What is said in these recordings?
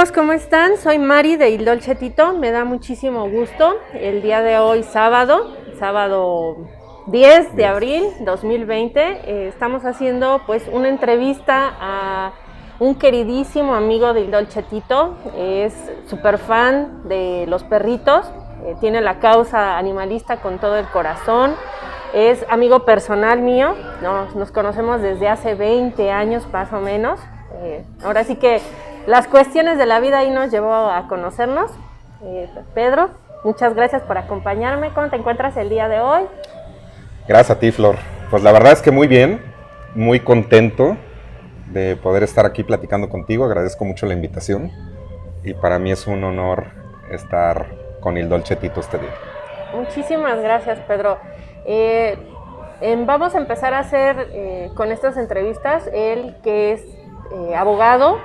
amigos, ¿cómo están? Soy Mari de Il Dolce Tito, me da muchísimo gusto. El día de hoy, sábado 10 de abril 2020, estamos haciendo pues una entrevista a un queridísimo amigo de Il Dolce Tito. Es súper fan de los perritos, tiene la causa animalista con todo el corazón. Es amigo personal mío, nos conocemos desde hace 20 años más o menos. Ahora sí que las cuestiones de la vida ahí nos llevó a conocernos. Pedro, muchas gracias por acompañarme. ¿Cómo te encuentras el día de hoy? Gracias a ti, Flor. Pues la verdad es que muy bien, muy contento de poder estar aquí platicando contigo. Agradezco mucho la invitación y para mí es un honor estar con Il Dolce Tito este día. Muchísimas gracias, Pedro. Vamos a empezar a hacer con estas entrevistas, él que es abogado,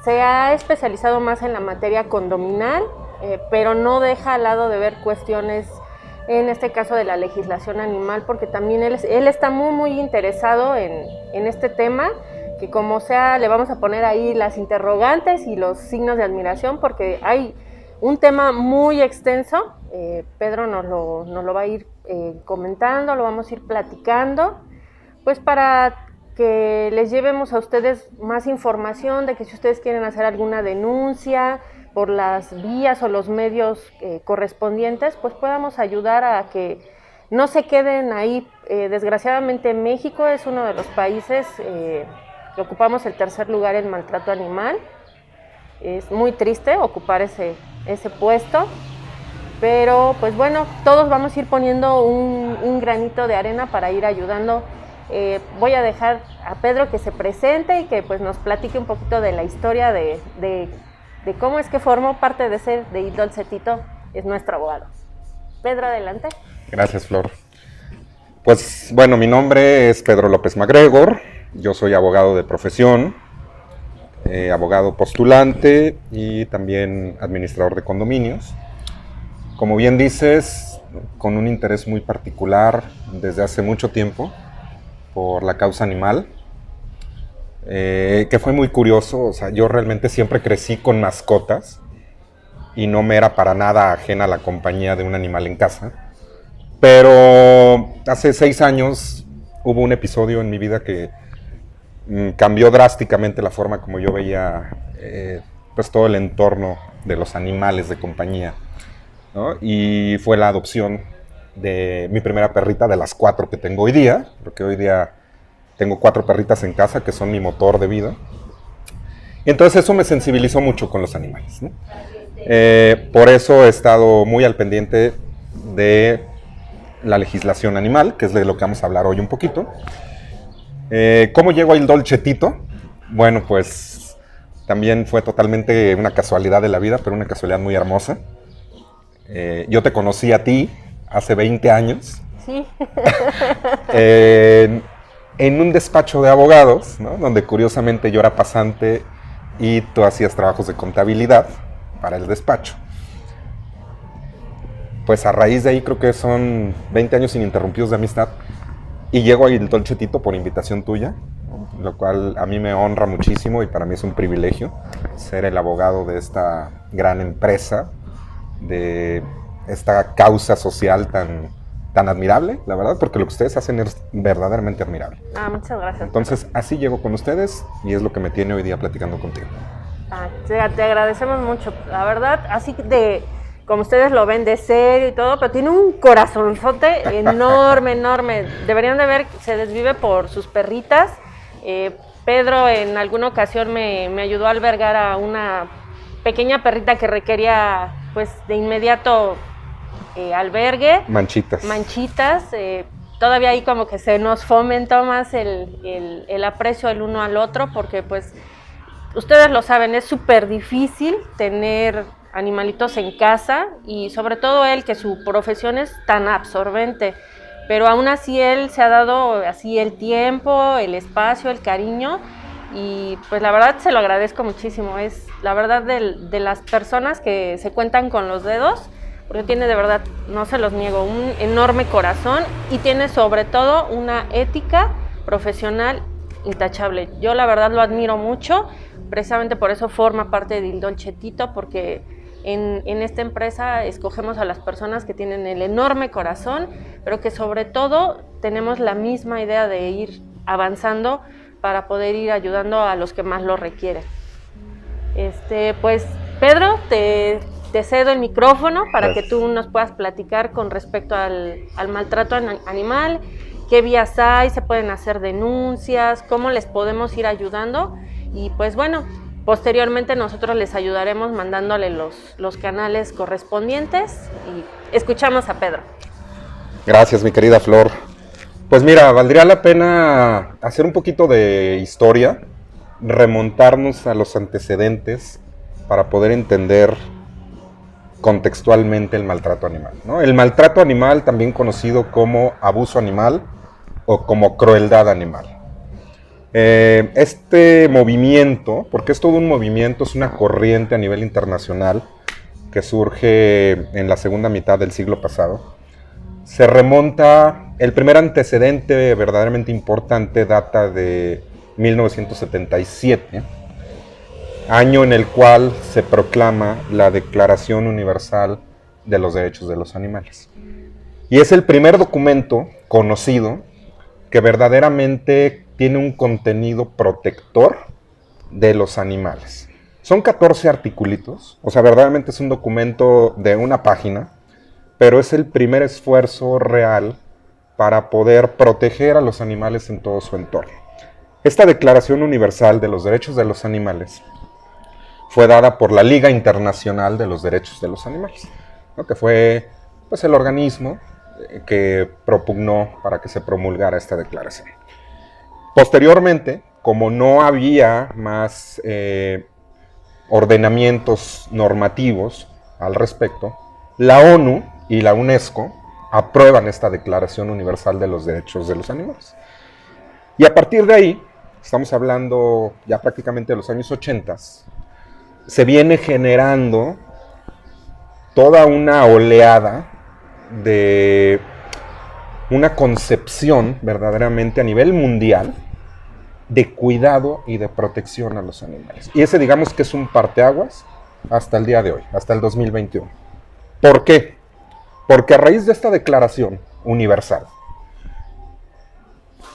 se ha especializado más en la materia condominal, pero no deja al lado de ver cuestiones, en este caso de la legislación animal, porque también él está muy interesado en este tema, que como sea le vamos a poner ahí las interrogantes y los signos de admiración, porque hay un tema muy extenso. Pedro nos lo va a ir comentando, lo vamos a ir platicando, pues para que les llevemos a ustedes más información de que si ustedes quieren hacer alguna denuncia por las vías o los medios correspondientes, pues podamos ayudar a que no se queden ahí. Desgraciadamente México es uno de los países que ocupamos el tercer lugar en maltrato animal. Es muy triste ocupar ese puesto, pero pues bueno, todos vamos a ir poniendo un granito de arena para ir ayudando. Voy a dejar a Pedro que se presente y que pues nos platique un poquito de la historia de cómo es que formó parte de Il Dolce Tito, es nuestro abogado. Pedro, adelante. Gracias, Flor. Pues bueno, mi nombre es Pedro López MacGregor, yo soy abogado de profesión, abogado postulante y también administrador de condominios. Como bien dices, con un interés muy particular desde hace mucho tiempo por la causa animal, que fue muy curioso. O sea, yo realmente siempre crecí con mascotas y no me era para nada ajena a la compañía de un animal en casa, pero hace 6 años hubo un episodio en mi vida que cambió drásticamente la forma como yo veía pues todo el entorno de los animales de compañía, ¿no? Y fue la adopción de mi primera perrita, de las 4 que tengo hoy día, porque hoy día tengo 4 perritas en casa que son mi motor de vida. Y entonces eso me sensibilizó mucho con los animales, ¿no? Por eso he estado muy al pendiente de la legislación animal, que es de lo que vamos a hablar hoy un poquito. ¿Cómo llego a Il Dolce Tito? Bueno, pues también fue totalmente una casualidad de la vida, pero una casualidad muy hermosa. Yo te conocí a ti hace 20 años. Sí. En un despacho de abogados, ¿no? Donde curiosamente yo era pasante y tú hacías trabajos de contabilidad para el despacho. Pues a raíz de ahí creo que son 20 años ininterrumpidos de amistad y llego a Il Dolce Tito por invitación tuya, ¿no? Lo cual a mí me honra muchísimo y para mí es un privilegio ser el abogado de esta gran empresa, de esta causa social tan admirable, la verdad, porque lo que ustedes hacen es verdaderamente admirable. Muchas gracias. Entonces, así llego con ustedes y es lo que me tiene hoy día platicando contigo. Te agradecemos mucho, la verdad, así de como ustedes lo ven de serio y todo, pero tiene un corazonzote enorme. Deberían de ver, se desvive por sus perritas. Pedro en alguna ocasión me ayudó a albergar a una pequeña perrita que requería pues de inmediato albergue. Manchitas. Todavía ahí como que se nos fomentó más el aprecio el uno al otro, porque pues ustedes lo saben, es súper difícil tener animalitos en casa, y sobre todo él, que su profesión es tan absorbente, pero aún así él se ha dado así el tiempo, el espacio, el cariño, y pues la verdad se lo agradezco muchísimo. Es la verdad de las personas que se cuentan con los dedos, porque tiene de verdad, no se los niego, un enorme corazón y tiene sobre todo una ética profesional intachable. Yo la verdad lo admiro mucho precisamente por eso forma parte de Il Dolce Tito, porque en esta empresa escogemos a las personas que tienen el enorme corazón, pero que sobre todo tenemos la misma idea de ir avanzando para poder ir ayudando a los que más lo requieren. Pues Pedro, te cedo el micrófono para que tú nos puedas platicar con respecto al maltrato animal, qué vías hay, se pueden hacer denuncias, cómo les podemos ir ayudando y pues bueno, posteriormente nosotros les ayudaremos mandándole los canales correspondientes y escuchamos a Pedro. Gracias, mi querida Flor. Pues mira, valdría la pena hacer un poquito de historia, remontarnos a los antecedentes para poder entender contextualmente el maltrato animal, ¿no? El maltrato animal, también conocido como abuso animal o como crueldad animal. Este movimiento, porque es todo un movimiento, es una corriente a nivel internacional que surge en la segunda mitad del siglo pasado, se remonta, el primer antecedente verdaderamente importante data de 1977, año en el cual se proclama la Declaración Universal de los Derechos de los Animales. Y es el primer documento conocido que verdaderamente tiene un contenido protector de los animales. Son 14 articulitos, o sea, verdaderamente es un documento de una página, pero es el primer esfuerzo real para poder proteger a los animales en todo su entorno. Esta Declaración Universal de los Derechos de los Animales fue dada por la Liga Internacional de los Derechos de los Animales, ¿no? Que fue pues, el organismo que propugnó para que se promulgara esta declaración. Posteriormente, como no había más ordenamientos normativos al respecto, la ONU y la UNESCO aprueban esta Declaración Universal de los Derechos de los Animales. Y a partir de ahí, estamos hablando ya prácticamente de los años 80, se viene generando toda una oleada de una concepción verdaderamente a nivel mundial de cuidado y de protección a los animales. Y ese digamos que es un parteaguas hasta el día de hoy, hasta el 2021. ¿Por qué? Porque a raíz de esta declaración universal,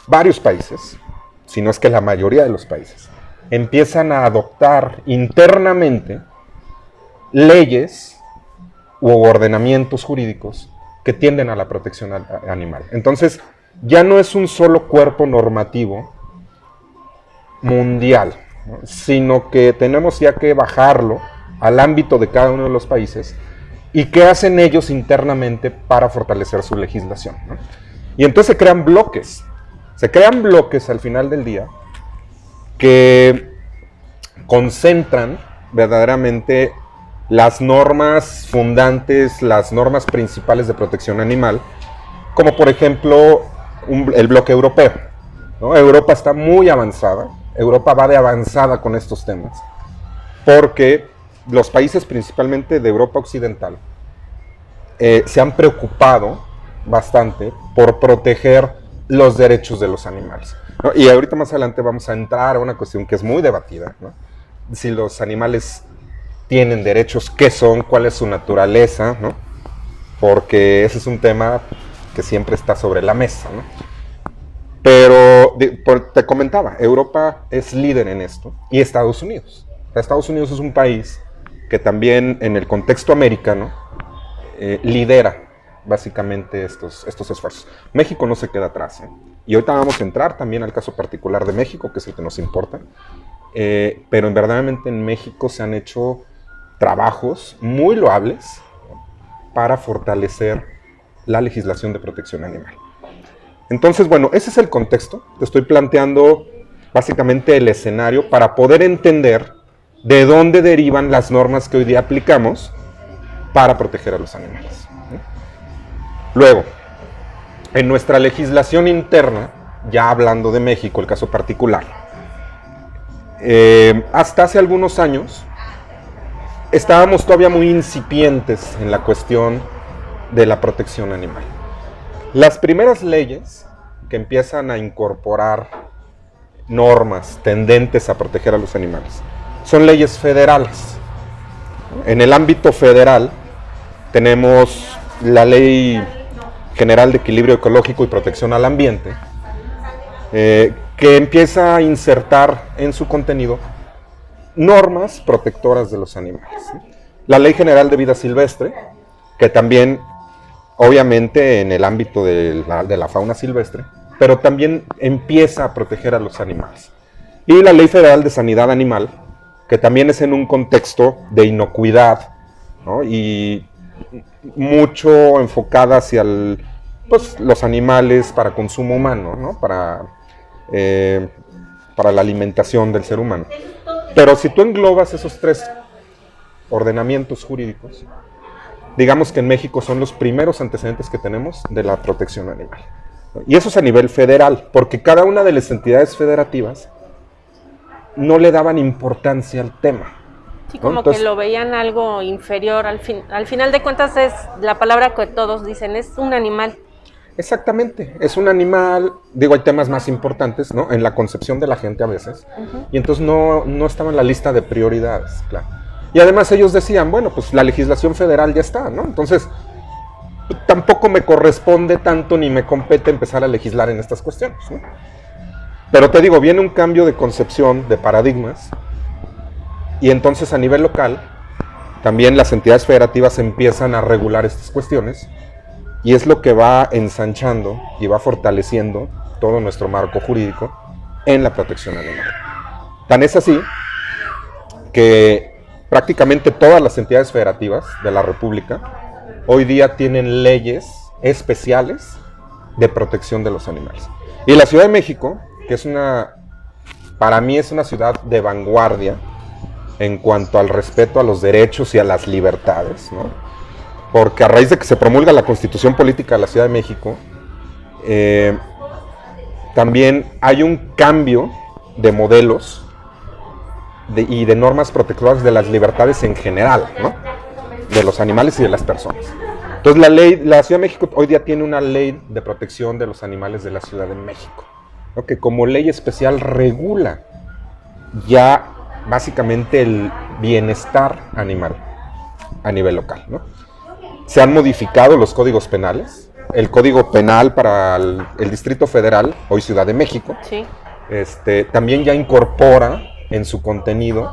varios países, si no es que la mayoría de los países, empiezan a adoptar internamente leyes u ordenamientos jurídicos que tienden a la protección animal. Entonces, ya no es un solo cuerpo normativo mundial, ¿no? Sino que tenemos ya que bajarlo al ámbito de cada uno de los países y qué hacen ellos internamente para fortalecer su legislación, ¿no? Y entonces se crean bloques al final del día que concentran verdaderamente las normas fundantes, las normas principales de protección animal, como por ejemplo el bloque europeo, ¿no? Europa está muy avanzada, Europa va de avanzada con estos temas, porque los países principalmente de Europa Occidental se han preocupado bastante por proteger los derechos de los animales, ¿no? Y ahorita más adelante vamos a entrar a una cuestión que es muy debatida, ¿no? Si los animales tienen derechos, qué son, cuál es su naturaleza, ¿no? Porque ese es un tema que siempre está sobre la mesa, ¿no? Pero te comentaba, Europa es líder en esto y Estados Unidos. Estados Unidos es un país que también en el contexto americano lidera básicamente estos esfuerzos. México no se queda atrás, ¿eh? Y ahorita vamos a entrar también al caso particular de México, que es el que nos importa. Pero verdaderamente en México se han hecho trabajos muy loables para fortalecer la legislación de protección animal. Entonces, bueno, ese es el contexto. Te estoy planteando básicamente el escenario para poder entender de dónde derivan las normas que hoy día aplicamos para proteger a los animales. Luego, en nuestra legislación interna, ya hablando de México, el caso particular, hasta hace algunos años estábamos todavía muy incipientes en la cuestión de la protección animal. Las primeras leyes que empiezan a incorporar normas tendentes a proteger a los animales son leyes federales. En el ámbito federal tenemos la Ley General de Equilibrio Ecológico y Protección al Ambiente, que empieza a insertar en su contenido normas protectoras de los animales. La Ley General de Vida Silvestre, que también, obviamente, en el ámbito de la fauna silvestre, pero también empieza a proteger a los animales. Y la Ley Federal de Sanidad Animal, que también es en un contexto de inocuidad, ¿no? Y mucho enfocada hacia los animales para consumo humano, ¿no? Para la alimentación del ser humano. Pero si tú englobas esos tres ordenamientos jurídicos, digamos que en México son los primeros antecedentes que tenemos de la protección animal. Y eso es a nivel federal, porque cada una de las entidades federativas no le daban importancia al tema. Sí, como entonces, que lo veían algo inferior. Al final de cuentas es la palabra que todos dicen, es un animal. Exactamente, es un animal. Digo, hay temas más importantes, ¿no? En la concepción de la gente a veces. Y entonces no estaba en la lista de prioridades, claro. Y además ellos decían, bueno, pues la legislación federal ya está, ¿no? Entonces, tampoco me corresponde tanto ni me compete empezar a legislar en estas cuestiones, ¿no? Pero te digo, viene un cambio de concepción, de paradigmas, y entonces a nivel local, también las entidades federativas empiezan a regular estas cuestiones, y es lo que va ensanchando y va fortaleciendo todo nuestro marco jurídico en la protección animal. Tan es así que prácticamente todas las entidades federativas de la República hoy día tienen leyes especiales de protección de los animales. Y la Ciudad de México, que para mí es una ciudad de vanguardia en cuanto al respeto a los derechos y a las libertades, ¿no? Porque a raíz de que se promulga la Constitución Política de la Ciudad de México, también hay un cambio de modelos y de normas protectoras de las libertades en general, ¿no? De los animales y de las personas. Entonces la Ciudad de México hoy día tiene una ley de protección de los animales de la Ciudad de México, ¿no? Que como ley especial regula ya básicamente el bienestar animal a nivel local, ¿no? Se han modificado los códigos penales. El Código Penal para el Distrito Federal, hoy Ciudad de México, sí. También ya incorpora en su contenido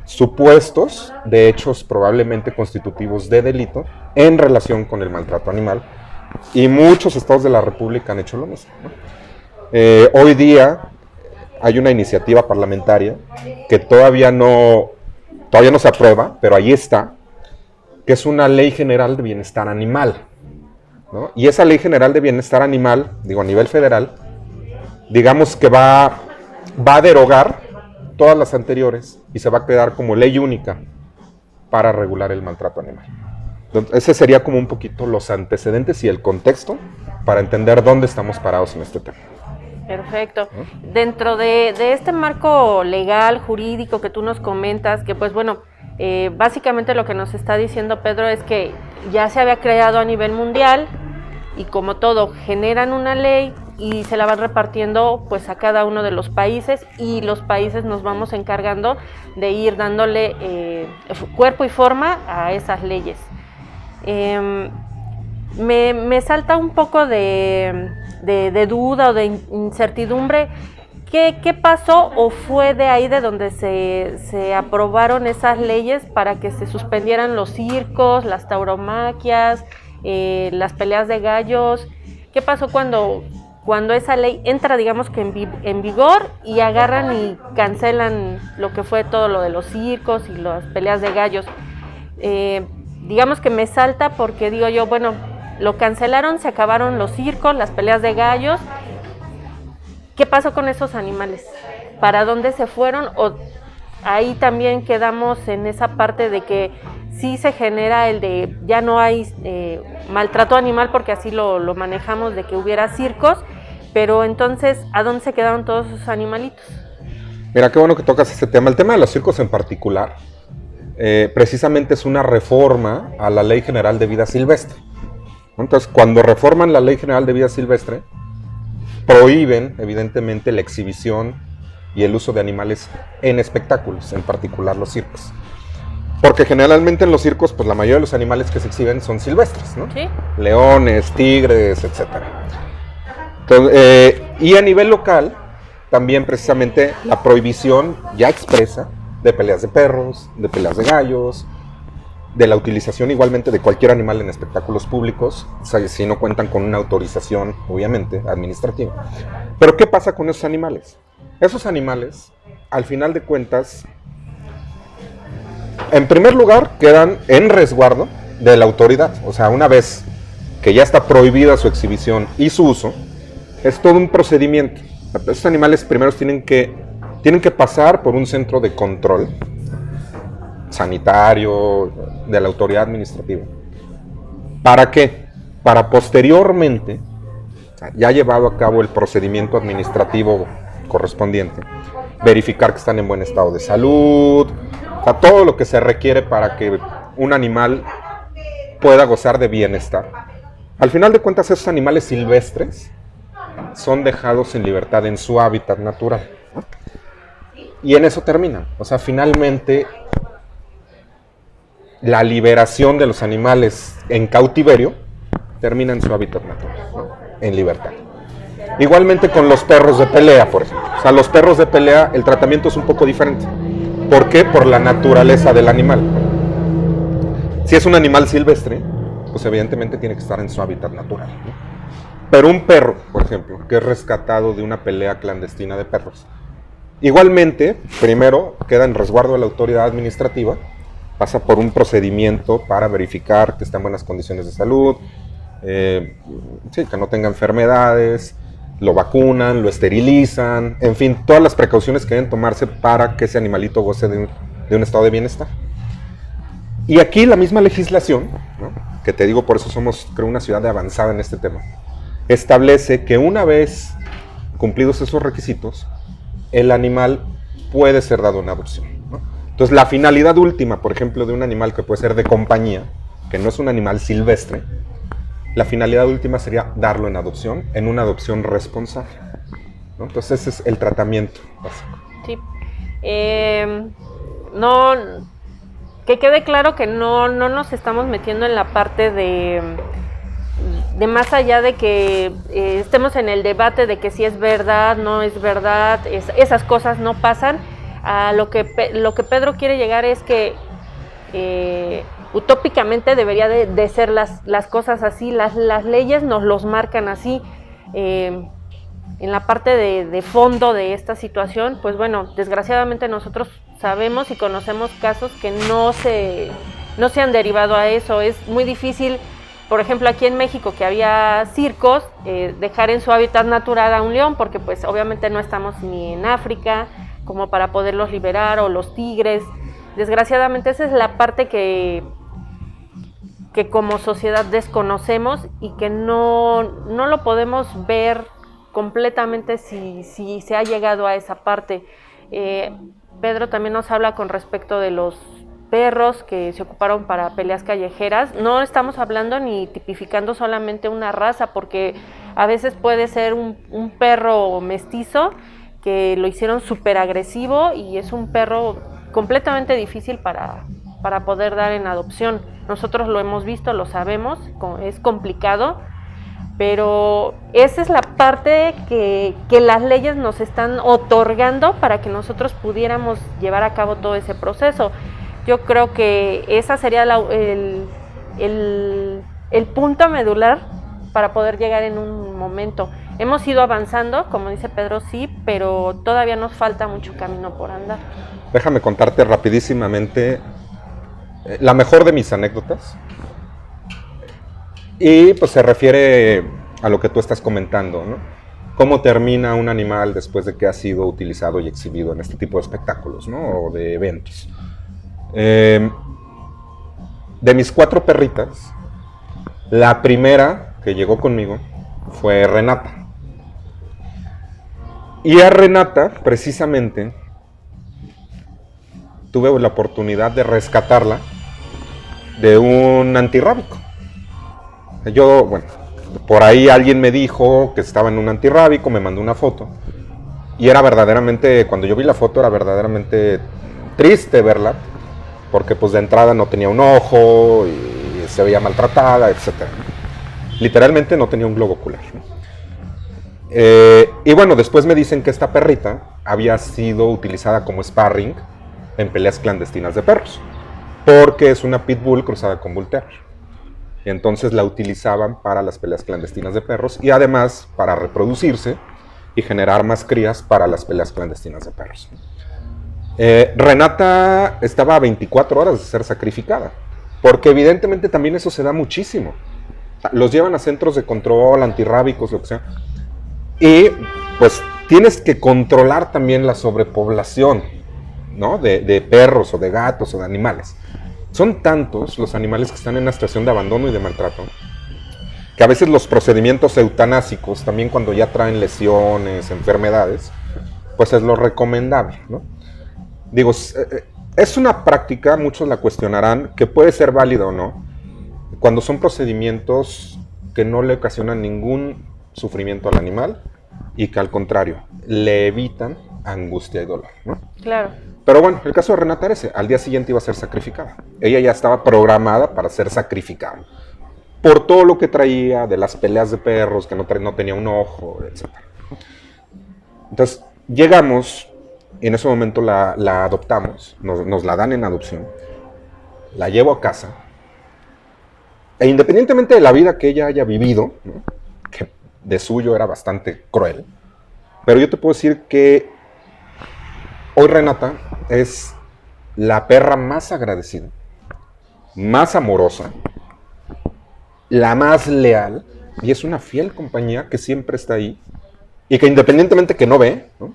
supuestos de hechos probablemente constitutivos de delito en relación con el maltrato animal, y muchos estados de la República han hecho lo mismo, ¿no? Hoy día hay una iniciativa parlamentaria que todavía no se aprueba, pero ahí está, que es una Ley General de Bienestar Animal, ¿no? Y esa Ley General de Bienestar Animal, digo a nivel federal, digamos que va a derogar todas las anteriores y se va a quedar como ley única para regular el maltrato animal. Entonces, ese sería como un poquito los antecedentes y el contexto para entender dónde estamos parados en este tema. Perfecto. Dentro de este marco legal, jurídico que tú nos comentas, que pues bueno, básicamente lo que nos está diciendo Pedro es que ya se había creado a nivel mundial y como todo, generan una ley y se la van repartiendo pues a cada uno de los países, y los países nos vamos encargando de ir dándole cuerpo y forma a esas leyes. Me salta un poco de duda o de incertidumbre. ¿Qué pasó o fue de ahí de donde se aprobaron esas leyes para que se suspendieran los circos, las tauromaquias, las peleas de gallos? ¿Qué pasó cuando esa ley entra, digamos que en vigor, y agarran y cancelan lo que fue todo lo de los circos y las peleas de gallos? Digamos que me salta porque digo yo, bueno, lo cancelaron, se acabaron los circos, las peleas de gallos. ¿Qué pasó con esos animales? ¿Para dónde se fueron? ¿O ahí también quedamos en esa parte de que sí se genera el de ya no hay maltrato animal, porque así lo manejamos, de que hubiera circos, pero entonces, ¿a dónde se quedaron todos esos animalitos? Mira, qué bueno que tocas este tema. El tema de los circos en particular, precisamente es una reforma a la Ley General de Vida Silvestre. Entonces, cuando reforman la Ley General de Vida Silvestre, prohíben, evidentemente, la exhibición y el uso de animales en espectáculos, en particular los circos. Porque generalmente en los circos, pues la mayoría de los animales que se exhiben son silvestres, ¿no? Sí. Leones, tigres, etc. Entonces, y a nivel local, también precisamente la prohibición ya expresa de peleas de perros, de peleas de gallos, de la utilización igualmente de cualquier animal en espectáculos públicos, o sea, si no cuentan con una autorización, obviamente, administrativa. Pero ¿qué pasa con esos animales? Esos animales, al final de cuentas, en primer lugar, quedan en resguardo de la autoridad. O sea, una vez que ya está prohibida su exhibición y su uso, es todo un procedimiento. Esos animales primero tienen que pasar por un centro de control sanitario de la autoridad administrativa. ¿Para qué? Para posteriormente, ya llevado a cabo el procedimiento administrativo correspondiente, verificar que están en buen estado de salud, o sea, todo lo que se requiere para que un animal pueda gozar de bienestar. Al final de cuentas, esos animales silvestres son dejados en libertad en su hábitat natural, ¿no? Y en eso terminan. O sea, finalmente la liberación de los animales en cautiverio termina en su hábitat natural, ¿no? En libertad. Igualmente con los perros de pelea, por ejemplo. O sea, los perros de pelea, el tratamiento es un poco diferente. ¿Por qué? Por la naturaleza del animal. Si es un animal silvestre, pues evidentemente tiene que estar en su hábitat natural, ¿no? Pero un perro, por ejemplo, que es rescatado de una pelea clandestina de perros, igualmente, primero queda en resguardo de la autoridad administrativa, pasa por un procedimiento para verificar que está en buenas condiciones de salud, sí, que no tenga enfermedades, lo vacunan, lo esterilizan, en fin, todas las precauciones que deben tomarse para que ese animalito goce de un estado de bienestar. Y aquí la misma legislación, ¿no? Que te digo, por eso somos, creo, una ciudad avanzada en este tema, establece que una vez cumplidos esos requisitos, el animal puede ser dado en adopción, ¿no? Entonces, la finalidad última, por ejemplo, de un animal que puede ser de compañía, que no es un animal silvestre, la finalidad última sería darlo en adopción, en una adopción responsable, ¿no? Entonces, ese es el tratamiento básico. Sí. No, que quede claro que no nos estamos metiendo en la parte de más allá de que estemos en el debate de que si es verdad, no es verdad, esas cosas no pasan. A lo que Pedro quiere llegar es que utópicamente debería de ser las cosas así, las leyes nos los marcan así. En la parte de fondo de esta situación, pues bueno, desgraciadamente nosotros sabemos y conocemos casos que no se han derivado a eso. Es muy difícil, por ejemplo, aquí en México, que había circos, dejar en su hábitat natural a un león, porque pues obviamente no estamos ni en África como para poderlos liberar, o los tigres. Desgraciadamente esa es la parte que como sociedad desconocemos y que no lo podemos ver completamente si se ha llegado a esa parte. Pedro también nos habla con respecto de los perros que se ocuparon para peleas callejeras. No estamos hablando ni tipificando solamente una raza, porque a veces puede ser un perro mestizo que lo hicieron súper agresivo y es un perro completamente difícil para poder dar en adopción. Nosotros lo hemos visto, lo sabemos, es complicado, pero esa es la parte que las leyes nos están otorgando para que nosotros pudiéramos llevar a cabo todo ese proceso. Yo creo que esa sería el punto medular para poder llegar en un momento. Hemos ido avanzando, como dice Pedro, sí, pero todavía nos falta mucho camino por andar. Déjame contarte rapidísimamente la mejor de mis anécdotas. Y pues se refiere a lo que tú estás comentando, ¿no? Cómo termina un animal después de que ha sido utilizado y exhibido en este tipo de espectáculos, ¿no? O de eventos. De mis 4 perritas, la primera que llegó conmigo fue Renata. Y a Renata, precisamente, tuve la oportunidad de rescatarla de un antirrábico. Yo, bueno, por ahí alguien me dijo que estaba en un antirrábico, me mandó una foto. Y era verdaderamente, cuando yo vi la foto, era verdaderamente triste verla, porque pues de entrada no tenía un ojo, y se veía maltratada, etc. Literalmente no tenía un globo ocular, ¿no? Y bueno, después me dicen que esta perrita había sido utilizada como sparring en peleas clandestinas de perros, porque es una pitbull cruzada con bull terrier. Y entonces la utilizaban para las peleas clandestinas de perros y además para reproducirse y generar más crías para las peleas clandestinas de perros. Renata estaba a 24 horas de ser sacrificada, porque evidentemente también eso se da muchísimo. Los llevan a centros de control, antirrábicos, lo que sea. Y pues tienes que controlar también la sobrepoblación, ¿no? De perros o de gatos o de animales. Son tantos los animales que están en una situación de abandono y de maltrato, que a veces los procedimientos eutanásicos, también cuando ya traen lesiones, enfermedades, pues es lo recomendable, ¿no? Digo, es una práctica, muchos la cuestionarán, que puede ser válida o no, cuando son procedimientos que no le ocasionan ningún sufrimiento al animal y que al contrario, le evitan angustia y dolor, ¿no? Claro. Pero bueno, el caso de Renata era ese, al día siguiente iba a ser sacrificada. Ella ya estaba programada para ser sacrificada, por todo lo que traía de las peleas de perros, que no tenía un ojo, etc. Entonces, llegamos, y en ese momento la adoptamos, nos la dan en adopción, la llevo a casa, e independientemente de la vida que ella haya vivido, ¿no? Que de suyo era bastante cruel, pero yo te puedo decir que hoy Renata es la perra más agradecida, más amorosa, la más leal, y es una fiel compañía que siempre está ahí, y que independientemente que no ve, ¿no?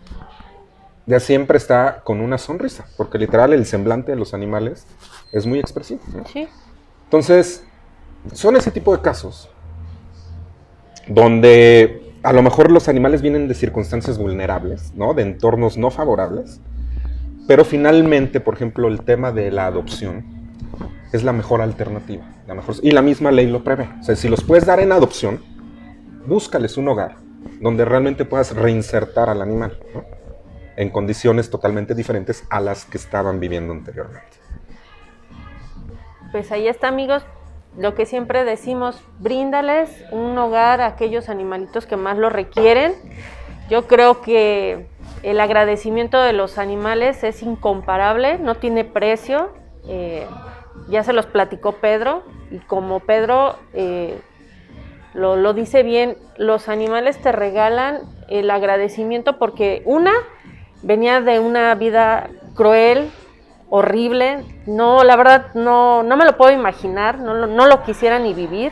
Ya siempre está con una sonrisa, porque literal el semblante de los animales es muy expresivo, ¿no? Sí. Entonces, son ese tipo de casos donde a lo mejor los animales vienen de circunstancias vulnerables, ¿no? De entornos no favorables, pero finalmente, por ejemplo, el tema de la adopción es la mejor alternativa, y la misma ley lo prevé. O sea, si los puedes dar en adopción, búscales un hogar donde realmente puedas reinsertar al animal, ¿no? En condiciones totalmente diferentes a las que estaban viviendo anteriormente. Pues ahí está, amigos, lo que siempre decimos, bríndales un hogar a aquellos animalitos que más lo requieren. Yo creo que el agradecimiento de los animales es incomparable, no tiene precio. Ya se los platicó Pedro, y como Pedro lo dice bien, los animales te regalan el agradecimiento porque venía de una vida cruel, horrible, no, la verdad no me lo puedo imaginar, no lo quisiera ni vivir.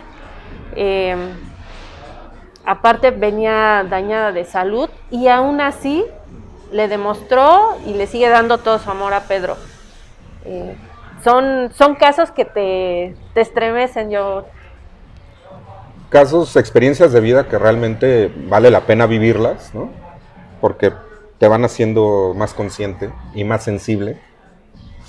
Aparte venía dañada de salud y aún así le demostró y le sigue dando todo su amor a Pedro. Son casos que te estremecen. Casos, experiencias de vida que realmente vale la pena vivirlas, ¿no? Porque te van haciendo más consciente y más sensible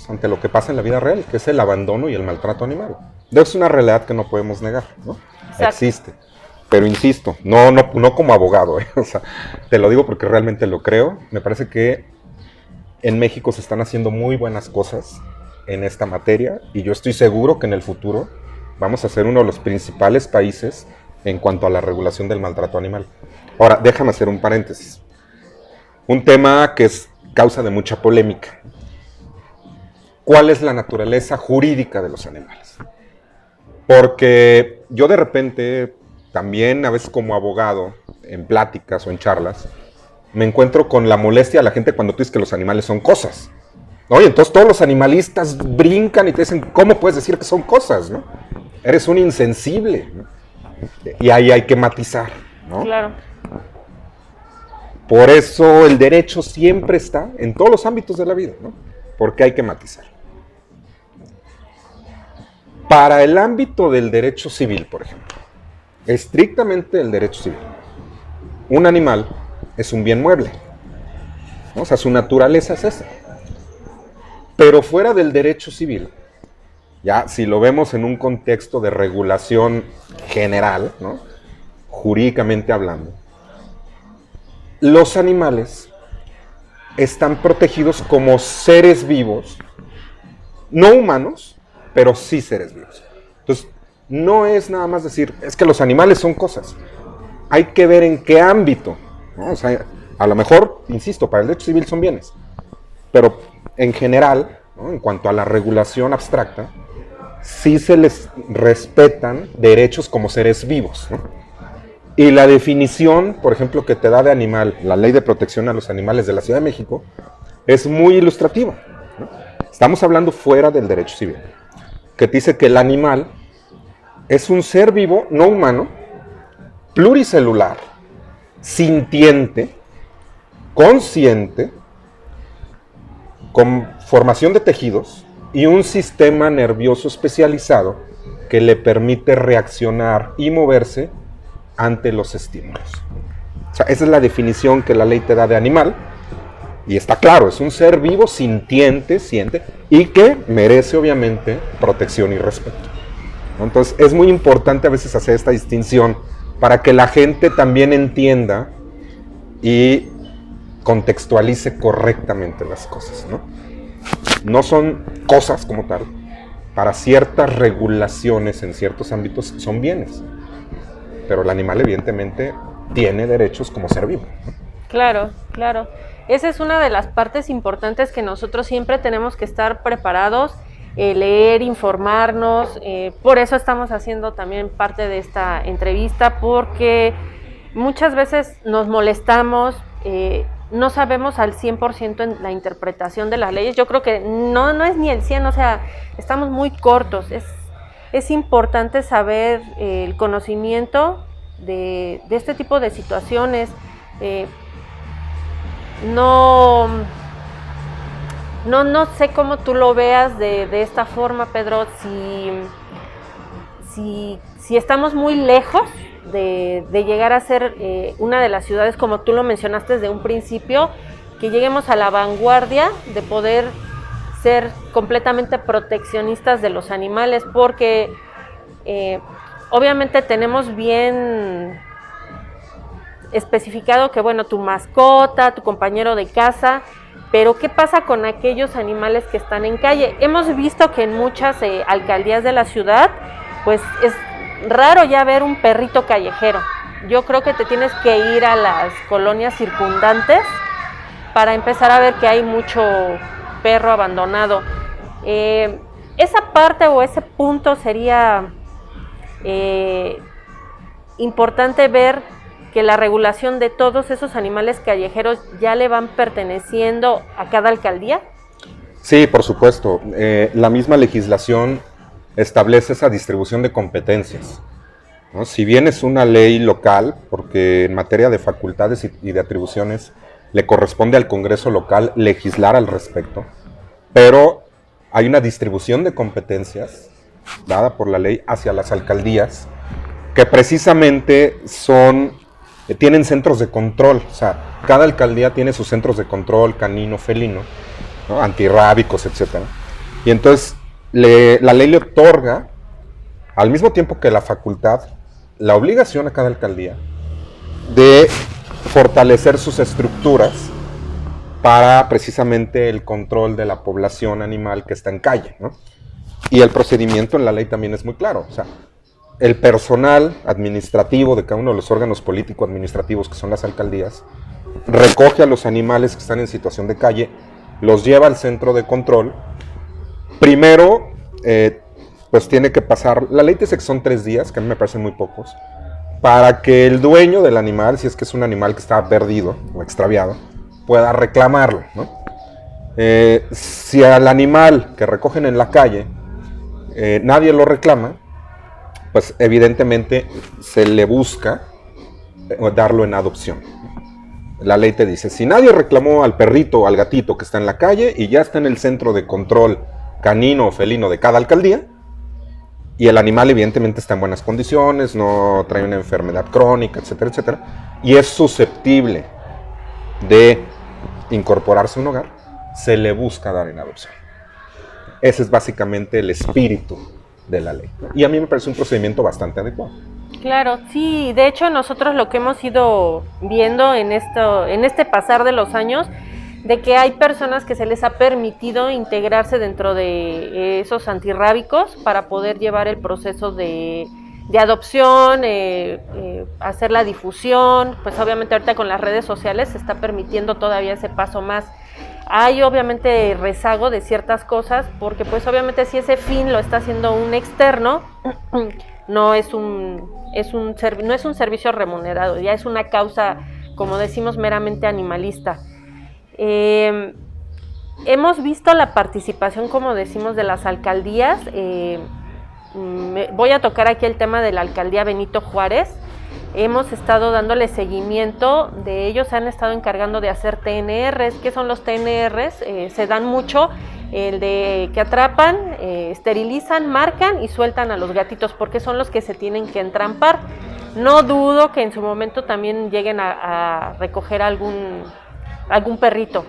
ante lo que pasa en la vida real, que es el abandono y el maltrato animal. Es una realidad que no podemos negar, ¿no? Exacto. Existe. Pero insisto, no como abogado, ¿eh? O sea, te lo digo porque realmente lo creo. Me parece que en México se están haciendo muy buenas cosas en esta materia y yo estoy seguro que en el futuro vamos a ser uno de los principales países en cuanto a la regulación del maltrato animal. Ahora, déjame hacer un paréntesis. Un tema que es causa de mucha polémica. ¿Cuál es la naturaleza jurídica de los animales? Porque yo de repente, también a veces como abogado, en pláticas o en charlas, me encuentro con la molestia de la gente cuando tú dices que los animales son cosas. Oye, entonces todos los animalistas brincan y te dicen, ¿cómo puedes decir que son cosas, no? Eres un insensible, ¿no? Y ahí hay que matizar, ¿no? Claro. Por eso el derecho siempre está en todos los ámbitos de la vida, ¿no? Porque hay que matizar. Para el ámbito del derecho civil, por ejemplo, estrictamente el derecho civil, un animal es un bien mueble, ¿no? O sea, su naturaleza es esa. Pero fuera del derecho civil, ya si lo vemos en un contexto de regulación general, ¿no? Jurídicamente hablando, los animales están protegidos como seres vivos, no humanos, pero sí seres vivos. Entonces, no es nada más decir, es que los animales son cosas. Hay que ver en qué ámbito, ¿no? O sea, a lo mejor, insisto, para el derecho civil son bienes, pero en general, ¿no? En cuanto a la regulación abstracta, sí se les respetan derechos como seres vivos, ¿no? Y la definición, por ejemplo, que te da de animal, la Ley de Protección a los Animales de la Ciudad de México, es muy ilustrativa, ¿no? Estamos hablando fuera del derecho civil, que dice que el animal es un ser vivo, no humano, pluricelular, sintiente, consciente, con formación de tejidos y un sistema nervioso especializado que le permite reaccionar y moverse ante los estímulos. O sea, esa es la definición que la ley te da de animal, y está claro, es un ser vivo, sintiente, siente, y que merece obviamente protección y respeto. Entonces es muy importante a veces hacer esta distinción para que la gente también entienda y contextualice correctamente las cosas, ¿no? No son cosas como tal, para ciertas regulaciones en ciertos ámbitos son bienes, pero el animal evidentemente tiene derechos como ser vivo. Claro, claro. Esa es una de las partes importantes que nosotros siempre tenemos que estar preparados, leer, informarnos. Por eso estamos haciendo también parte de esta entrevista, porque muchas veces nos molestamos, no sabemos al 100% en la interpretación de las leyes. Yo creo que no es ni el 100, o sea, estamos muy cortos. Es importante saber el conocimiento de este tipo de situaciones. No sé cómo tú lo veas de esta forma, Pedro, si estamos muy lejos de llegar a ser una de las ciudades, como tú lo mencionaste desde un principio, que lleguemos a la vanguardia de poder ser completamente proteccionistas de los animales, porque obviamente tenemos bien especificado que, bueno, tu mascota, tu compañero de casa, pero ¿qué pasa con aquellos animales que están en calle? Hemos visto que en muchas alcaldías de la ciudad, pues es raro ya ver un perrito callejero. Yo creo que te tienes que ir a las colonias circundantes para empezar a ver que hay mucho perro abandonado. Esa parte o ese punto sería importante ver que la regulación de todos esos animales callejeros ya le van perteneciendo a cada alcaldía. Sí, por supuesto. La misma legislación establece esa distribución de competencias, ¿no? Si bien es una ley local, porque en materia de facultades y de atribuciones le corresponde al Congreso local legislar al respecto, pero hay una distribución de competencias dada por la ley hacia las alcaldías, que precisamente tienen centros de control. O sea, cada alcaldía tiene sus centros de control canino, felino, ¿no? Antirrábicos, etc. Y entonces la ley le otorga, al mismo tiempo que la facultad, la obligación a cada alcaldía de fortalecer sus estructuras para precisamente el control de la población animal que está en calle, ¿no? Y el procedimiento en la ley también es muy claro. O sea, el personal administrativo de cada uno de los órganos político-administrativos, que son las alcaldías, recoge a los animales que están en situación de calle, los lleva al centro de control. Primero, pues tiene que pasar, la ley dice que son 3 días, que a mí me parecen muy pocos, para que el dueño del animal, si es que es un animal que está perdido o extraviado, pueda reclamarlo, ¿no? Si al animal que recogen en la calle nadie lo reclama, pues evidentemente se le busca darlo en adopción. La ley te dice, si nadie reclamó al perrito o al gatito que está en la calle y ya está en el centro de control canino o felino de cada alcaldía, y el animal evidentemente está en buenas condiciones, no trae una enfermedad crónica, etcétera, etcétera, y es susceptible de incorporarse a un hogar, se le busca dar en adopción. Ese es básicamente el espíritu de la ley, ¿no? Y a mí me parece un procedimiento bastante adecuado. Claro, sí, de hecho nosotros lo que hemos ido viendo en este pasar de los años, de que hay personas que se les ha permitido integrarse dentro de esos antirrábicos para poder llevar el proceso de adopción, hacer la difusión. Pues obviamente ahorita con las redes sociales se está permitiendo todavía ese paso más. Hay obviamente rezago de ciertas cosas, porque pues obviamente si ese fin lo está haciendo un externo, no es un servicio remunerado, ya es una causa, como decimos, meramente animalista. Hemos visto la participación, como decimos, de las alcaldías. Voy a tocar aquí el tema de la alcaldía Benito Juárez. Hemos estado dándole seguimiento, de ellos se han estado encargando de hacer TNRs. ¿Qué son los TNRs? Se dan mucho el de que atrapan, esterilizan, marcan y sueltan a los gatitos, porque son los que se tienen que entrampar. No dudo que en su momento también lleguen a recoger algún perrito.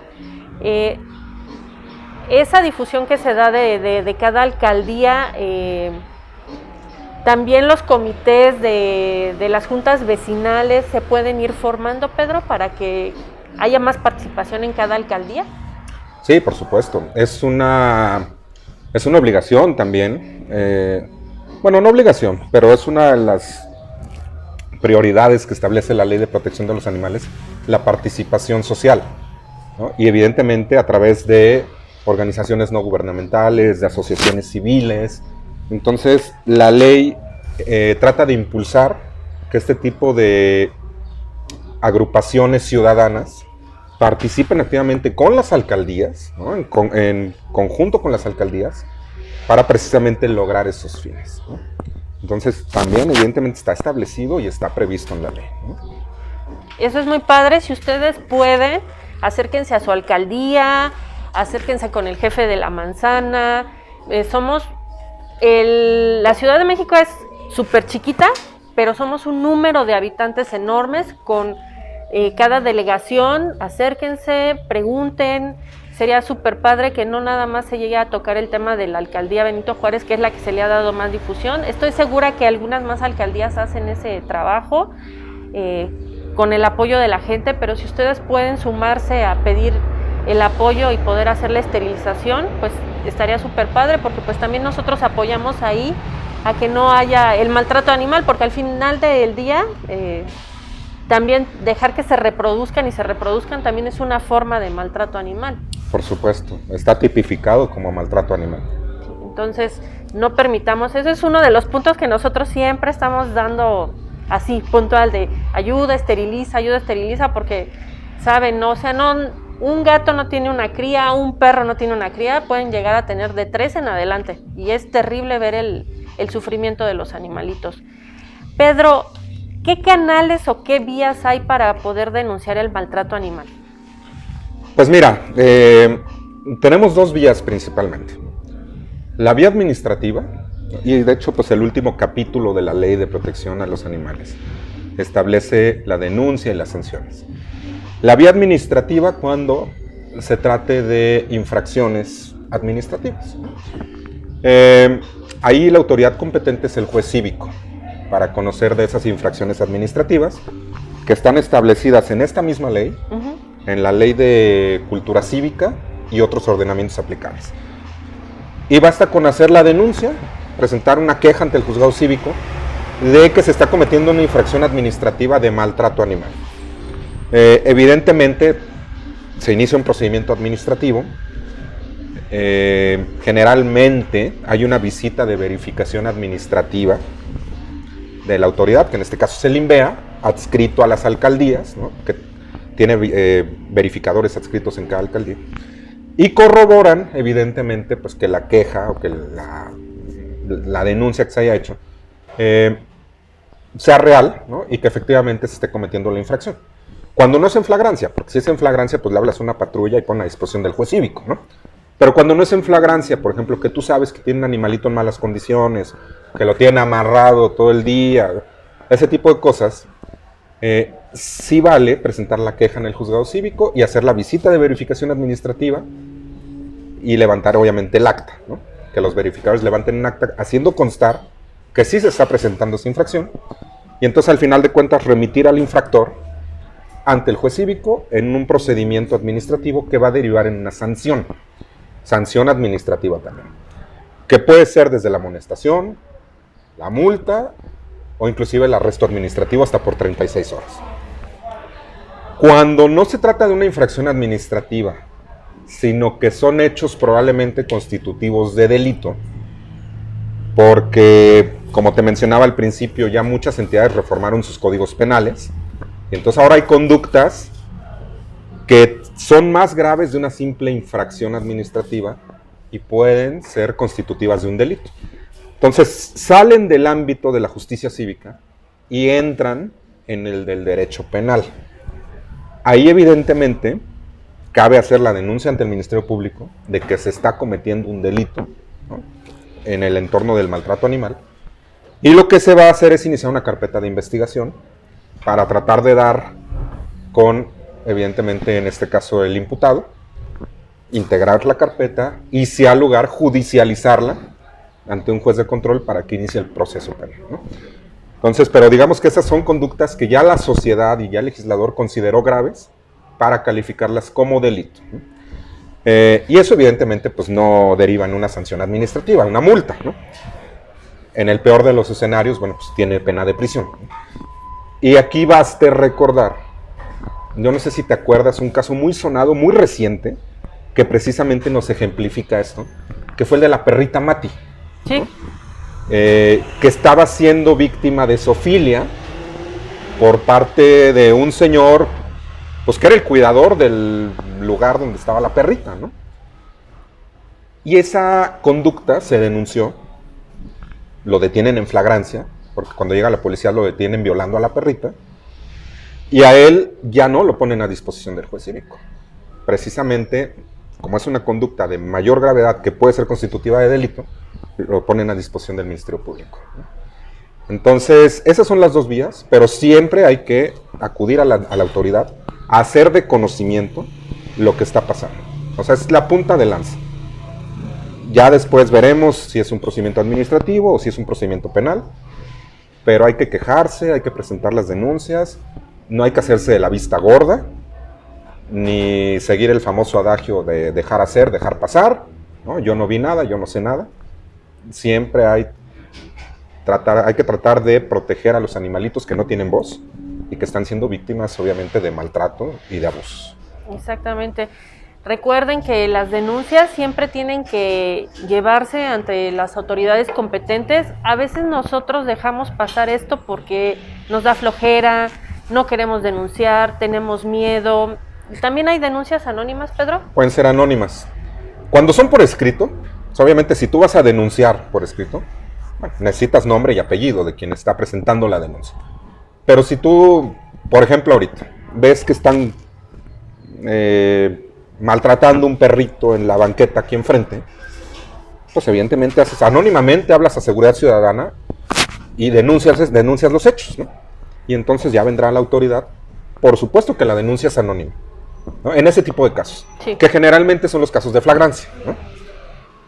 Esa difusión que se da de cada alcaldía, también los comités de las juntas vecinales se pueden ir formando, Pedro, para que haya más participación en cada alcaldía. Sí, por supuesto. Es una obligación también. Bueno, no obligación, pero es una de las prioridades que establece la Ley de Protección de los Animales, la participación social, ¿no? Y evidentemente a través de organizaciones no gubernamentales, de asociaciones civiles. Entonces, la ley trata de impulsar que este tipo de agrupaciones ciudadanas participen activamente con las alcaldías, ¿no? en conjunto con las alcaldías, para precisamente lograr esos fines, ¿no? Entonces, también evidentemente está establecido y está previsto en la ley, ¿no? Eso es muy padre. Si ustedes pueden, acérquense a su alcaldía, acérquense con el jefe de la manzana. La Ciudad de México es súper chiquita, pero somos un número de habitantes enormes. Con cada delegación, acérquense, pregunten. Sería súper padre que no nada más se llegue a tocar el tema de la alcaldía Benito Juárez, que es la que se le ha dado más difusión. Estoy segura que algunas más alcaldías hacen ese trabajo con el apoyo de la gente, pero si ustedes pueden sumarse a pedir el apoyo y poder hacer la esterilización, pues estaría súper padre, porque pues también nosotros apoyamos ahí a que no haya el maltrato animal, porque al final del día también dejar que se reproduzcan y se reproduzcan también es una forma de maltrato animal. Por supuesto, está tipificado como maltrato animal. Entonces, no permitamos, ese es uno de los puntos que nosotros siempre estamos dando así, puntual, de ayuda, esteriliza, porque, ¿saben? No, o sea, no, un gato no tiene una cría, un perro no tiene una cría, pueden llegar a tener de 3 en adelante, y es terrible ver el sufrimiento de los animalitos. Pedro, ¿qué canales o qué vías hay para poder denunciar el maltrato animal? Pues mira, tenemos 2 vías principalmente. La vía administrativa, y de hecho pues el último capítulo de la Ley de Protección a los Animales establece la denuncia y las sanciones. La vía administrativa cuando se trate de infracciones administrativas. Ahí la autoridad competente es el juez cívico para conocer de esas infracciones administrativas que están establecidas en esta misma ley, en la Ley de Cultura Cívica y otros ordenamientos aplicables. Y basta con hacer la denuncia, presentar una queja ante el juzgado cívico de que se está cometiendo una infracción administrativa de maltrato animal. Evidentemente se inicia un procedimiento administrativo. Generalmente hay una visita de verificación administrativa de la autoridad, que en este caso es el INVEA, adscrito a las alcaldías, ¿no? Que tiene verificadores adscritos en cada alcaldía, y corroboran evidentemente pues, que la queja o que la denuncia que se haya hecho sea real, ¿no? Y que efectivamente se esté cometiendo la infracción. Cuando no es en flagrancia, porque si es en flagrancia, pues le hablas a una patrulla y pone a disposición del juez cívico, ¿no? Pero cuando no es en flagrancia, por ejemplo, que tú sabes que tiene un animalito en malas condiciones, que lo tiene amarrado todo el día, ese tipo de cosas, sí vale presentar la queja en el juzgado cívico y hacer la visita de verificación administrativa y levantar obviamente el acta, ¿no? Que los verificadores levanten un acta haciendo constar que sí se está presentando esa infracción, y entonces al final de cuentas remitir al infractor ante el juez cívico en un procedimiento administrativo que va a derivar en una sanción administrativa también, que puede ser desde la amonestación, la multa o inclusive el arresto administrativo hasta por 36 horas. Cuando no se trata de una infracción administrativa, sino que son hechos probablemente constitutivos de delito, porque, como te mencionaba al principio, ya muchas entidades reformaron sus códigos penales, y entonces ahora hay conductas que son más graves de una simple infracción administrativa y pueden ser constitutivas de un delito. Entonces salen del ámbito de la justicia cívica y entran en el del derecho penal. Ahí evidentemente cabe hacer la denuncia ante el Ministerio Público de que se está cometiendo un delito, ¿no?, en el entorno del maltrato animal, y lo que se va a hacer es iniciar una carpeta de investigación para tratar de dar con, evidentemente en este caso el imputado, integrar la carpeta y si ha lugar judicializarla ante un juez de control para que inicie el proceso penal, ¿no? Entonces, pero digamos que esas son conductas que ya la sociedad y ya el legislador consideró graves para calificarlas como delito, ¿no? Y eso evidentemente pues no deriva en una sanción administrativa, una multa, ¿no? En el peor de los escenarios, bueno, pues tiene pena de prisión, ¿no? Y aquí baste recordar, yo no sé si te acuerdas, un caso muy sonado, muy reciente, que precisamente nos ejemplifica esto, que fue el de la perrita Mati. Sí. Que estaba siendo víctima de zoofilia por parte de un señor, pues que era el cuidador del lugar donde estaba la perrita, ¿no? Y esa conducta se denunció, lo detienen en flagrancia, porque cuando llega la policía lo detienen violando a la perrita, y a él ya no lo ponen a disposición del juez cívico. Precisamente, como es una conducta de mayor gravedad que puede ser constitutiva de delito, lo ponen a disposición del Ministerio Público, ¿no? Entonces, esas son las dos vías, pero siempre hay que acudir a la autoridad a hacer de conocimiento lo que está pasando. O sea, es la punta de lanza. Ya después veremos si es un procedimiento administrativo o si es un procedimiento penal, pero hay que quejarse, hay que presentar las denuncias, no hay que hacerse de la vista gorda, ni seguir el famoso adagio de dejar hacer, dejar pasar, ¿no? Yo no vi nada, yo no sé nada. Siempre hay que tratar de proteger a los animalitos que no tienen voz y que están siendo víctimas, obviamente, de maltrato y de abusos. Exactamente. Recuerden que las denuncias siempre tienen que llevarse ante las autoridades competentes. A veces nosotros dejamos pasar esto porque nos da flojera, no queremos denunciar, tenemos miedo. ¿También hay denuncias anónimas, Pedro? Pueden ser anónimas. Cuando son por escrito, obviamente si tú vas a denunciar por escrito, bueno, necesitas nombre y apellido de quien está presentando la denuncia. Pero si tú, por ejemplo ahorita, ves que están maltratando un perrito en la banqueta aquí enfrente, pues evidentemente anónimamente hablas a Seguridad Ciudadana y denuncias los hechos, ¿no? Y entonces ya vendrá la autoridad. Por supuesto que la denuncia es anónima, ¿no? En ese tipo de casos, sí, que generalmente son los casos de flagrancia, ¿no?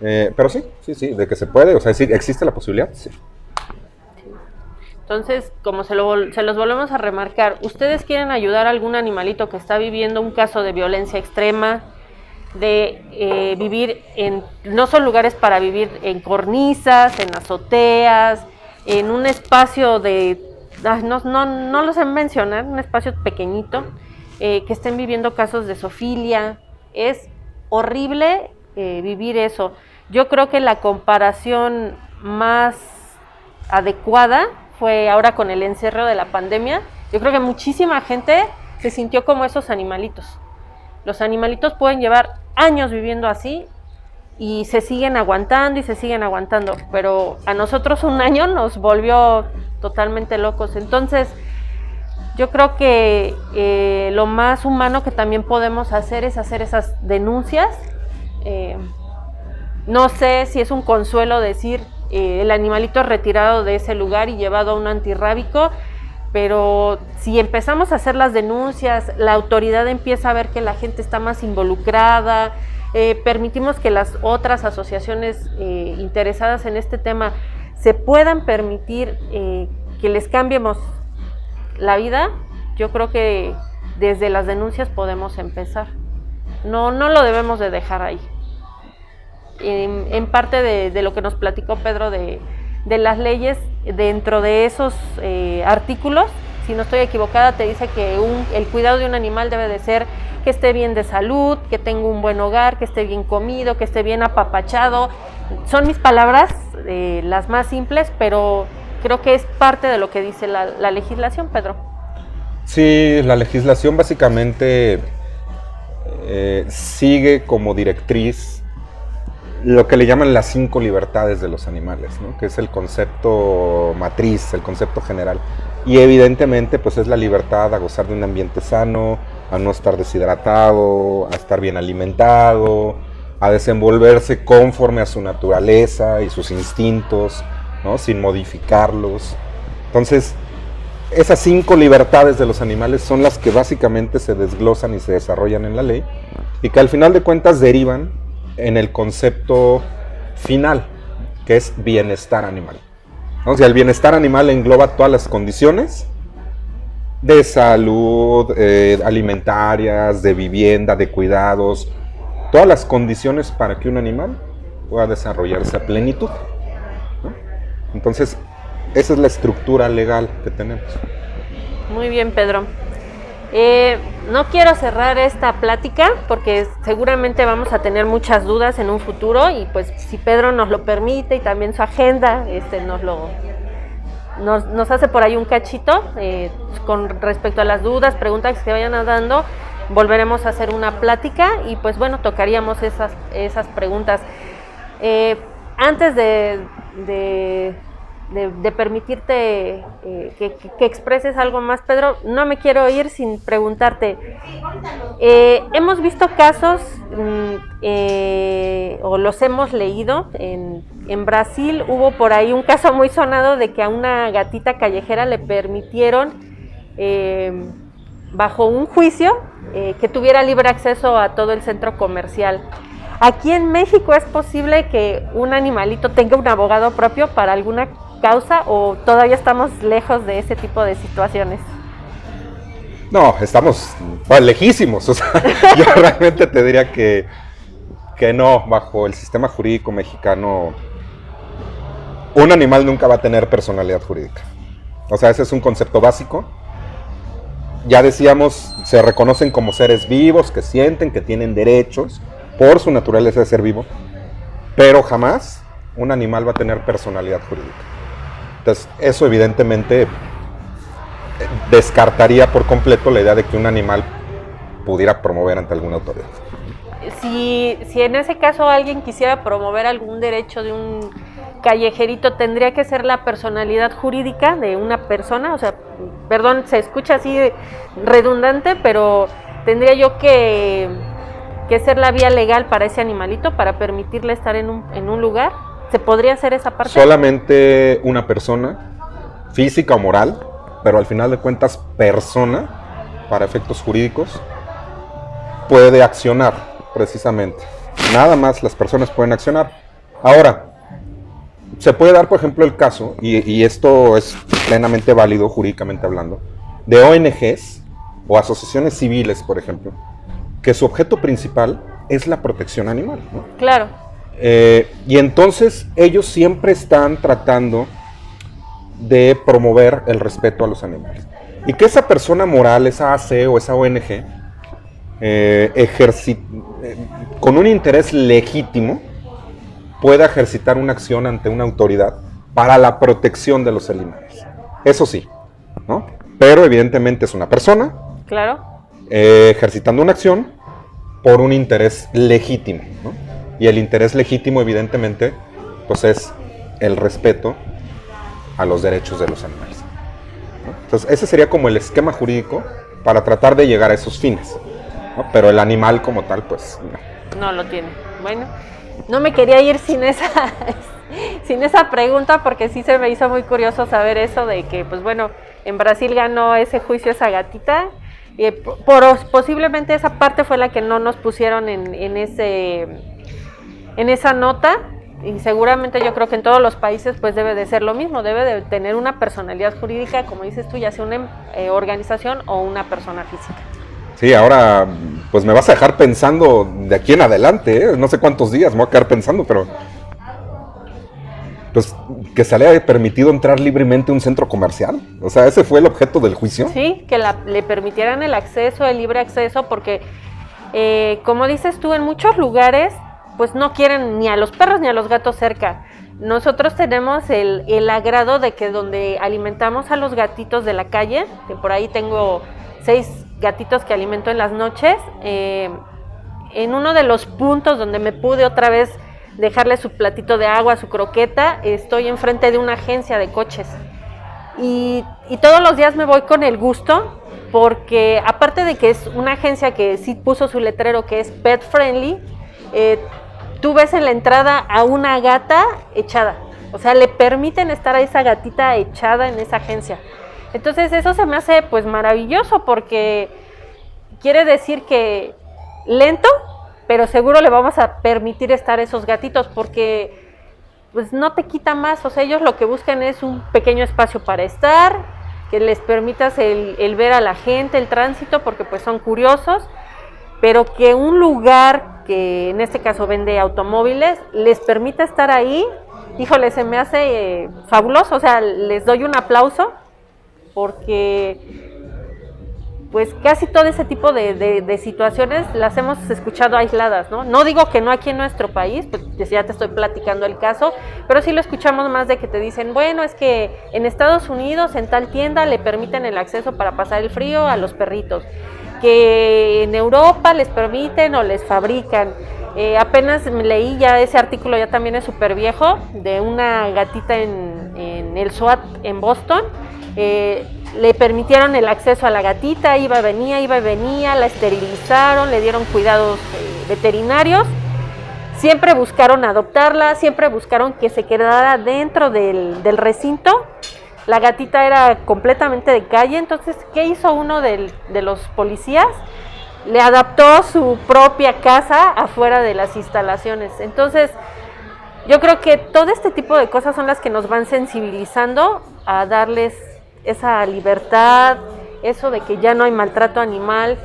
Pero sí, de que se puede, o sea, sí, existe la posibilidad, sí. Entonces, como se los volvemos a remarcar, ¿ustedes quieren ayudar a algún animalito que está viviendo un caso de violencia extrema, de vivir en, no son lugares para vivir en cornisas, en azoteas, en un espacio de, no lo sé mencionar, un espacio pequeñito, que estén viviendo casos de zoofilia? Es horrible vivir eso. Yo creo que la comparación más adecuada fue ahora con el encierro de la pandemia. Yo creo que muchísima gente se sintió como esos animalitos. Los animalitos pueden llevar años viviendo así y se siguen aguantando y se siguen aguantando, pero a nosotros un año nos volvió totalmente locos. Entonces, yo creo que lo más humano que también podemos hacer es hacer esas denuncias. No sé si es un consuelo decir el animalito es retirado de ese lugar y llevado a un antirrábico, pero si empezamos a hacer las denuncias, la autoridad empieza a ver que la gente está más involucrada, permitimos que las otras asociaciones interesadas en este tema se puedan permitir que les cambiemos la vida. Yo creo que desde las denuncias podemos empezar. No lo debemos de dejar ahí. En parte de lo que nos platicó Pedro de las leyes, dentro de esos artículos, si no estoy equivocada, te dice que el cuidado de un animal debe de ser que esté bien de salud, que tenga un buen hogar, que esté bien comido, que esté bien apapachado. Son mis palabras, las más simples, pero creo que es parte de lo que dice la legislación, Pedro. Sí, la legislación básicamente sigue como directriz lo que le llaman las 5 libertades de los animales, ¿no? Que es el concepto matriz, el concepto general. Y evidentemente pues es la libertad a gozar de un ambiente sano, a no estar deshidratado, a estar bien alimentado, a desenvolverse conforme a su naturaleza y sus instintos, ¿no? Sin modificarlos. Entonces, esas 5 libertades de los animales son las que básicamente se desglosan y se desarrollan en la ley y que al final de cuentas derivan en el concepto final, que es bienestar animal. O sea, el bienestar animal engloba todas las condiciones de salud, alimentarias, de vivienda, de cuidados, todas las condiciones para que un animal pueda desarrollarse a plenitud, ¿no? Entonces, esa es la estructura legal que tenemos. Muy bien, Pedro. No quiero cerrar esta plática porque seguramente vamos a tener muchas dudas en un futuro y pues si Pedro nos lo permite y también su agenda nos hace por ahí un cachito con respecto a las dudas, preguntas que se vayan dando, volveremos a hacer una plática y pues bueno, tocaríamos esas preguntas. Antes de permitirte que expreses algo más, Pedro, no me quiero ir sin preguntarte. Hemos visto casos, o los hemos leído, en Brasil hubo por ahí un caso muy sonado de que a una gatita callejera le permitieron, bajo un juicio, que tuviera libre acceso a todo el centro comercial. ¿Aquí en México es posible que un animalito tenga un abogado propio para alguna causa o todavía estamos lejos de ese tipo de situaciones? No, estamos lejísimos. O sea, yo realmente te diría que no, bajo el sistema jurídico mexicano, un animal nunca va a tener personalidad jurídica. O sea, ese es un concepto básico. Ya decíamos, se reconocen como seres vivos, que sienten, que tienen derechos, por su naturaleza de ser vivo, pero jamás un animal va a tener personalidad jurídica. Entonces, eso evidentemente descartaría por completo la idea de que un animal pudiera promover ante alguna autoridad. Si en ese caso alguien quisiera promover algún derecho de un callejerito, ¿tendría que ser la personalidad jurídica de una persona? O sea, perdón, se escucha así redundante, pero tendría yo que ser la vía legal para ese animalito, para permitirle estar en un lugar. ¿Se podría hacer esa parte? Solamente una persona, física o moral, pero al final de cuentas persona, para efectos jurídicos, puede accionar precisamente. Nada más las personas pueden accionar. Ahora, se puede dar, por ejemplo, el caso, y esto es plenamente válido jurídicamente hablando, de ONGs o asociaciones civiles, por ejemplo, que su objeto principal es la protección animal, ¿no? Claro. Y entonces ellos siempre están tratando de promover el respeto a los animales. Y que esa persona moral, esa AC o esa ONG, con un interés legítimo, pueda ejercitar una acción ante una autoridad para la protección de los animales. Eso sí, ¿no? Pero evidentemente es una persona, claro, ejercitando una acción por un interés legítimo, ¿no? Y el interés legítimo, evidentemente, pues es el respeto a los derechos de los animales, ¿no? Entonces, ese sería como el esquema jurídico para tratar de llegar a esos fines, ¿no? Pero el animal como tal, pues no. No lo tiene. Bueno, no me quería ir sin esa pregunta porque sí se me hizo muy curioso saber eso de que, pues bueno, en Brasil ganó ese juicio esa gatita. Posiblemente esa parte fue la que no nos pusieron en esa nota, y seguramente yo creo que en todos los países pues debe de ser lo mismo, debe de tener una personalidad jurídica, como dices tú, ya sea una organización o una persona física. Sí, ahora pues me vas a dejar pensando de aquí en adelante, ¿eh? No sé cuántos días me voy a quedar pensando, pero pues que se le haya permitido entrar libremente a un centro comercial. O sea, ese fue el objeto del juicio. Sí, que le permitieran el acceso, el libre acceso, porque como dices tú, en muchos lugares pues no quieren ni a los perros ni a los gatos cerca. Nosotros tenemos el agrado de que donde alimentamos a los gatitos de la calle, que por ahí tengo 6 gatitos que alimento en las noches, en uno de los puntos donde me pude otra vez dejarle su platito de agua, su croqueta, estoy enfrente de una agencia de coches. Y todos los días me voy con el gusto, porque aparte de que es una agencia que sí puso su letrero que es pet friendly, tú ves en la entrada a una gata echada. O sea, le permiten estar a esa gatita echada en esa agencia. Entonces eso se me hace pues maravilloso, porque quiere decir que lento, pero seguro le vamos a permitir estar a esos gatitos, porque pues no te quita más. O sea, ellos lo que buscan es un pequeño espacio para estar, que les permitas el ver a la gente, el tránsito, porque pues son curiosos, pero que un lugar que en este caso vende automóviles les permita estar ahí, híjole, se me hace fabuloso. O sea, les doy un aplauso, porque pues casi todo ese tipo de situaciones las hemos escuchado aisladas, ¿no? No digo que no aquí en nuestro país, pues ya te estoy platicando el caso, pero sí lo escuchamos más de que te dicen, bueno, es que en Estados Unidos, en tal tienda, le permiten el acceso para pasar el frío a los perritos, que en Europa les permiten o les fabrican. Apenas leí ya ese artículo, ya también es súper viejo, de una gatita en el SWAT en Boston. Le permitieron el acceso a la gatita, iba y venía, la esterilizaron, le dieron cuidados veterinarios, siempre buscaron adoptarla, siempre buscaron que se quedara dentro del recinto. La gatita era completamente de calle. Entonces, ¿qué hizo uno de los policías? Le adaptó su propia casa afuera de las instalaciones. Entonces, yo creo que todo este tipo de cosas son las que nos van sensibilizando a darles esa libertad, eso de que ya no hay maltrato animal.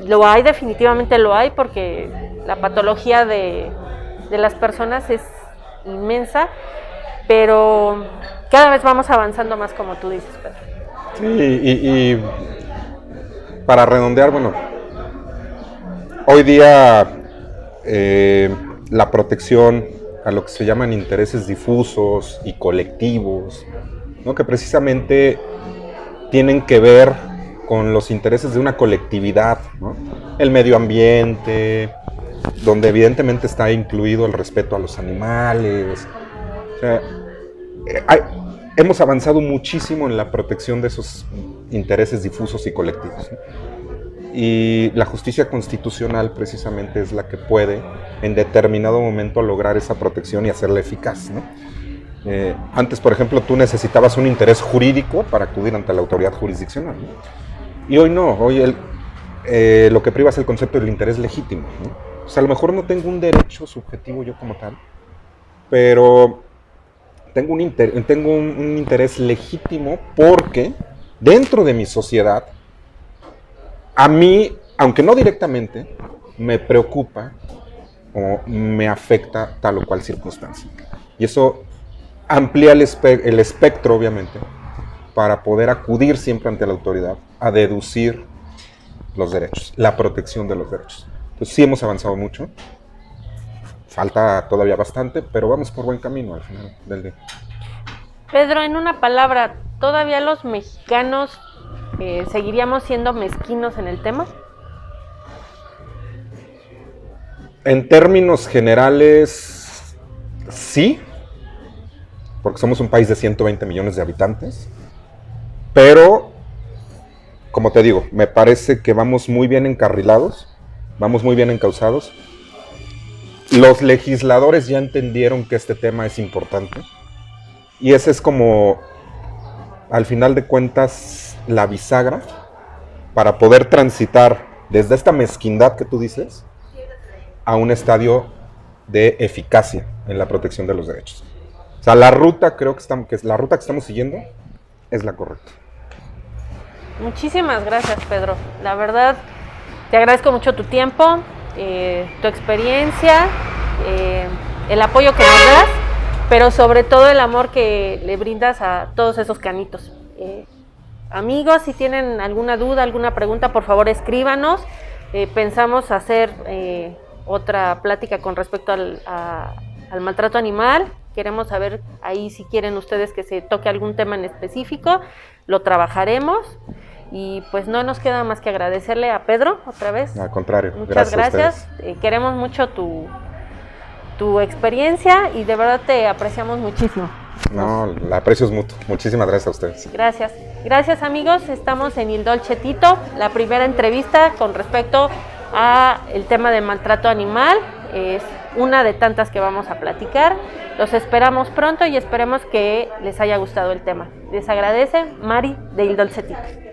Lo hay, definitivamente lo hay, porque la patología de las personas es inmensa, pero cada vez vamos avanzando más, como tú dices, Pedro. Sí, y para redondear, bueno, hoy día la protección a lo que se llaman intereses difusos y colectivos, ¿no? Que precisamente tienen que ver con los intereses de una colectividad, ¿no? El medio ambiente, donde evidentemente está incluido el respeto a los animales. O sea, hemos avanzado muchísimo en la protección de esos intereses difusos y colectivos, ¿no? Y la justicia constitucional precisamente es la que puede en determinado momento lograr esa protección y hacerla eficaz, ¿no? Antes, por ejemplo, tú necesitabas un interés jurídico para acudir ante la autoridad jurisdiccional, ¿no? Y hoy no, hoy lo que priva es el concepto del interés legítimo, ¿no? O sea, a lo mejor no tengo un derecho subjetivo yo como tal, pero tengo un interés legítimo, porque dentro de mi sociedad, a mí, aunque no directamente, me preocupa o me afecta tal o cual circunstancia. Y eso amplía el espectro, obviamente, para poder acudir siempre ante la autoridad a deducir los derechos, la protección de los derechos. Entonces sí hemos avanzado mucho, falta todavía bastante, pero vamos por buen camino al final del día. Pedro, en una palabra, ¿todavía los mexicanos seguiríamos siendo mezquinos en el tema? En términos generales, sí, porque somos un país de 120 millones de habitantes, pero, como te digo, me parece que vamos muy bien encarrilados, vamos muy bien encauzados. Los legisladores ya entendieron que este tema es importante, y ese es como, al final de cuentas, la bisagra para poder transitar desde esta mezquindad que tú dices a un estadio de eficacia en la protección de los derechos. O sea, la ruta creo que la ruta que estamos siguiendo es la correcta. Muchísimas gracias, Pedro. La verdad, Te agradezco mucho tu tiempo, tu experiencia, el apoyo que nos das, pero sobre todo el amor que le brindas a todos esos canitos. Amigos, si tienen alguna duda, alguna pregunta, por favor escríbanos. Pensamos hacer otra plática con respecto al maltrato animal. Queremos saber ahí si quieren ustedes que se toque algún tema en específico, lo trabajaremos. Y pues no nos queda más que agradecerle a Pedro otra vez. Al contrario, muchas gracias. Queremos mucho tu experiencia y de verdad te apreciamos muchísimo. No, el aprecio es mutuo. Muchísimas gracias a ustedes. Gracias. Gracias, amigos. Estamos en Il Dolce Tito, la primera entrevista con respecto a el tema del maltrato animal. Es una de tantas que vamos a platicar. Los esperamos pronto y esperemos que les haya gustado el tema. Les agradece Mari de Il Dolce Tito.